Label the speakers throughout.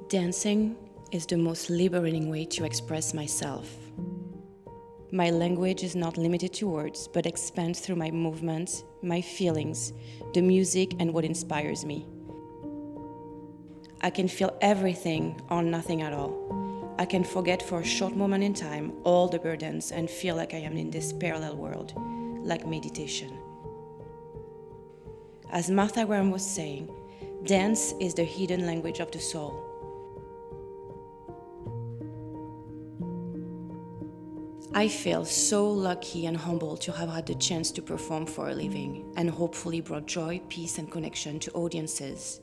Speaker 1: Dancing is the most liberating way to express myself. My language is not limited to words, but expands through my movements, my feelings, the music, and what inspires me. I can feel everything or nothing at all. I can forget for a short moment in time all the burdens and feel like I am in this parallel world, like meditation. As Martha Graham was saying, dance is the hidden language of the soul. I feel so lucky and humbled to have had the chance to perform for a living and hopefully brought joy, peace, and connection to audiences.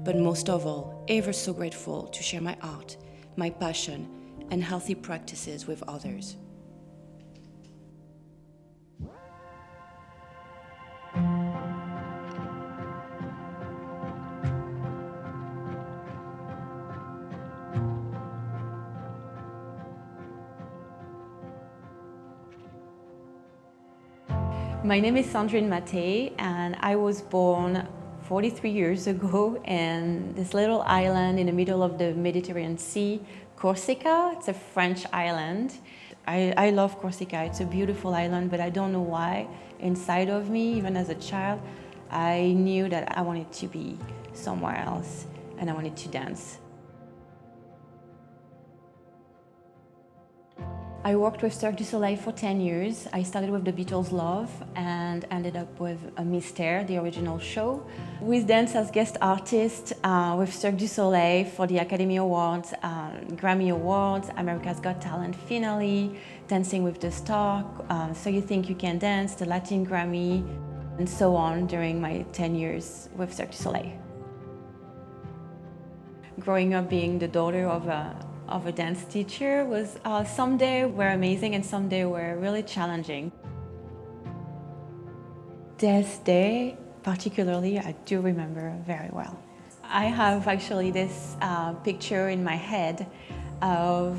Speaker 1: But most of all, ever so grateful to share my art, my passion, and healthy practices with others.
Speaker 2: My name is Sandrine Mattei, and I was born 43 years ago in this little island in the middle of the Mediterranean Sea, Corsica. It's a French island. I love Corsica. It's a beautiful island, but I don't know why. Inside of me, even as a child, I knew that I wanted to be somewhere else, and I wanted to dance. I worked with Cirque du Soleil for 10 years. I started with the Beatles' Love and ended up with a Mystère, the original show. With dance as guest artist with Cirque du Soleil for the Academy Awards, Grammy Awards, America's Got Talent finale, Dancing with the Star, So You Think You Can Dance, the Latin Grammy, and so on during my 10 years with Cirque du Soleil. Growing up being the daughter of a dance teacher was some days were amazing and some days were really challenging. This day, particularly, I do remember very well. I have actually this picture in my head of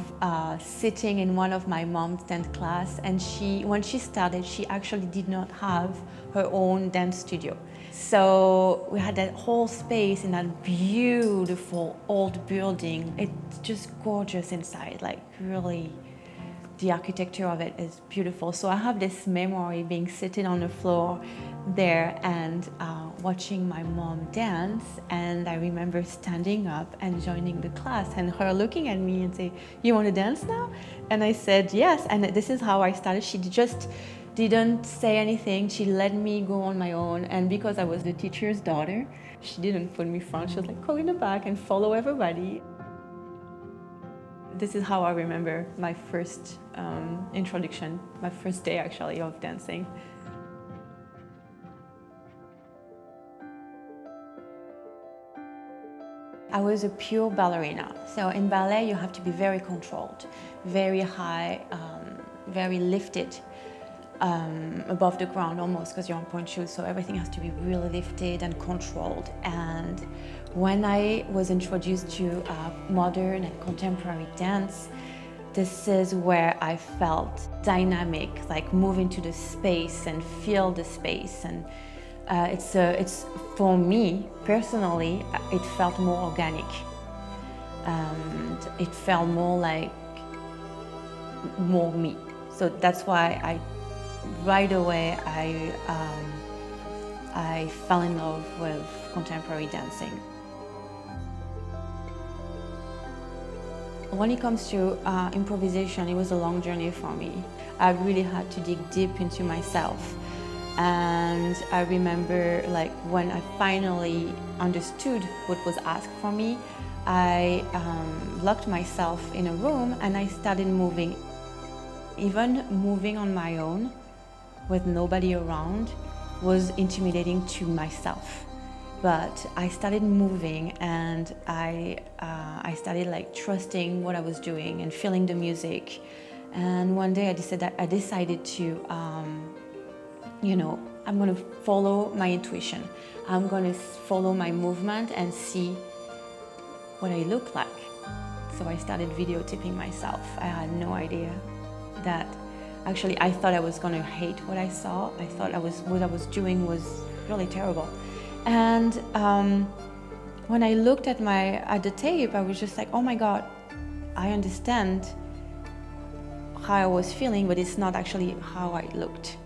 Speaker 2: sitting in one of my mom's dance class, and when she started, she actually did not have her own dance studio. So we had that whole space in that beautiful old building. It's just gorgeous inside, like really, the architecture of it is beautiful. So I have this memory being sitting on the floor there and watching my mom dance, and I remember standing up and joining the class and her looking at me and say, "You want to dance now?" And I said yes, and this is how I started. She just didn't say anything. She let me go on my own, and because I was the teacher's daughter, she didn't put me front. She was like, go in the back and follow everybody. This is how I remember my first introduction, my first day actually of dancing. I was a pure ballerina. So in ballet, you have to be very controlled, very high, very lifted. Above the ground almost, because you're on point shoes, so everything has to be really lifted and controlled. And when I was introduced to modern and contemporary dance, this is where I felt dynamic, like move into the space and feel the space. And it's for me personally, it felt more organic, and it felt more like more me. So that's why right away I fell in love with contemporary dancing. When it comes to improvisation, it was a long journey for me. I really had to dig deep into myself. And I remember, like, when I finally understood what was asked for me, I locked myself in a room and I started moving. Even moving on my own with nobody around was intimidating to myself. But I started moving, and I started like trusting what I was doing and feeling the music. And one day I decided to, I'm going to follow my intuition. I'm going to follow my movement and see what I look like. So I started videotaping myself. I had no idea that actually I thought I was going to hate what I saw. I thought what I was doing was really terrible. And When I looked at the tape, I was just like, oh my God, I understand how I was feeling, but it's not actually how I looked.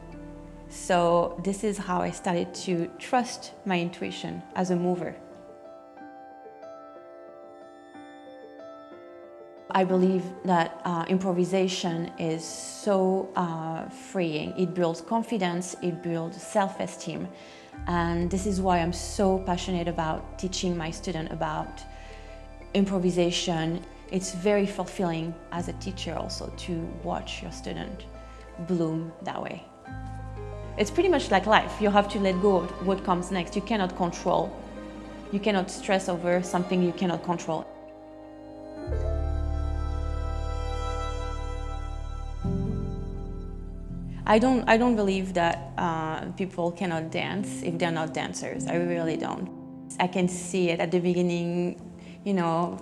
Speaker 2: So this is how I started to trust my intuition as a mover. I believe that improvisation is so freeing. It builds confidence, it builds self-esteem. And this is why I'm so passionate about teaching my students about improvisation. It's very fulfilling as a teacher also to watch your student bloom that way. It's pretty much like life. You have to let go of what comes next. You cannot control. You cannot stress over something you cannot control. I don't believe that people cannot dance if they're not dancers. I really don't. I can see it at the beginning, you know,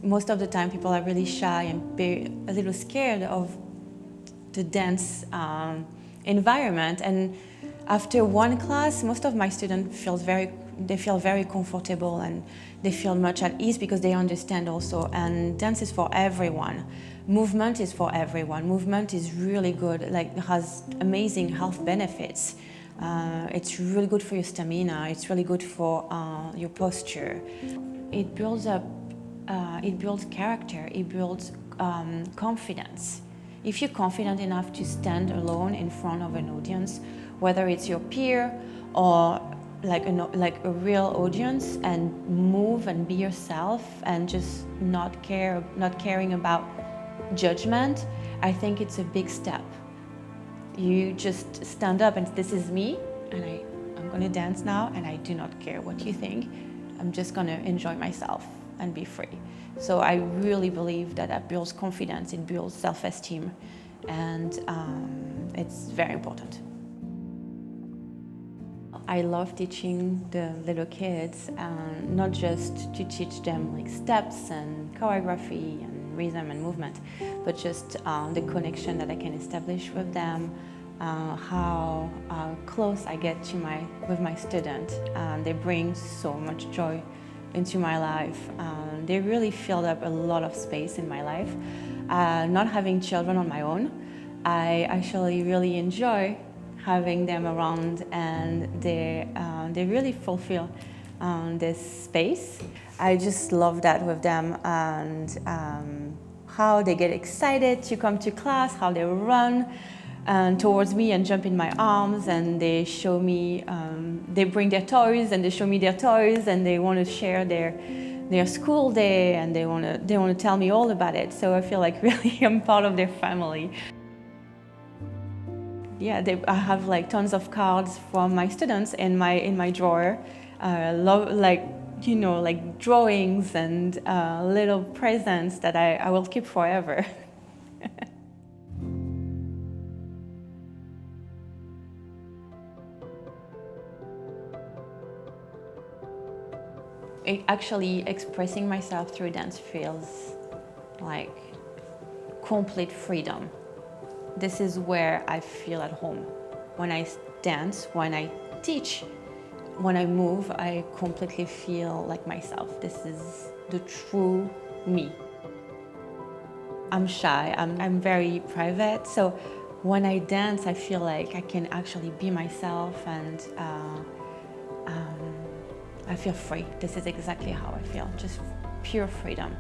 Speaker 2: most of the time people are really shy and a little scared of the dance environment. And after one class, most of my students feel very comfortable and they feel much at ease because they understand also. And dance is for everyone. Movement is for everyone. Movement is really good, like it has amazing health benefits. It's really good for your stamina. It's really good for your posture. It builds up, it builds character. It builds confidence. If you're confident enough to stand alone in front of an audience, whether it's your peer or like a real audience, and move and be yourself and just not caring about judgment, I think it's a big step. You just stand up and this is me, and I'm gonna dance now, and I do not care what you think. I'm just gonna enjoy myself and be free. So I really believe that builds confidence, it builds self-esteem, and it's very important. I love teaching the little kids, not just to teach them like steps and choreography and rhythm and movement, but just the connection that I can establish with them, how close I get to with my student. They bring so much joy into my life. They really filled up a lot of space in my life. Not having children on my own, I actually really enjoy having them around, and they really fulfill this space. I just love that with them, and how they get excited to come to class, how they run towards me and jump in my arms, and they show me, they bring their toys and they show me their toys, and they want to share their school day, and they want to tell me all about it. So I feel like really I'm part of their family. Yeah, I have like tons of cards from my students in my drawer, like drawings and little presents that I will keep forever. Actually, expressing myself through dance feels like complete freedom. This is where I feel at home. When I dance, when I teach, when I move, I completely feel like myself. This is the true me. I'm shy, I'm very private, so when I dance, I feel like I can actually be myself, and I feel free. This is exactly how I feel, just pure freedom.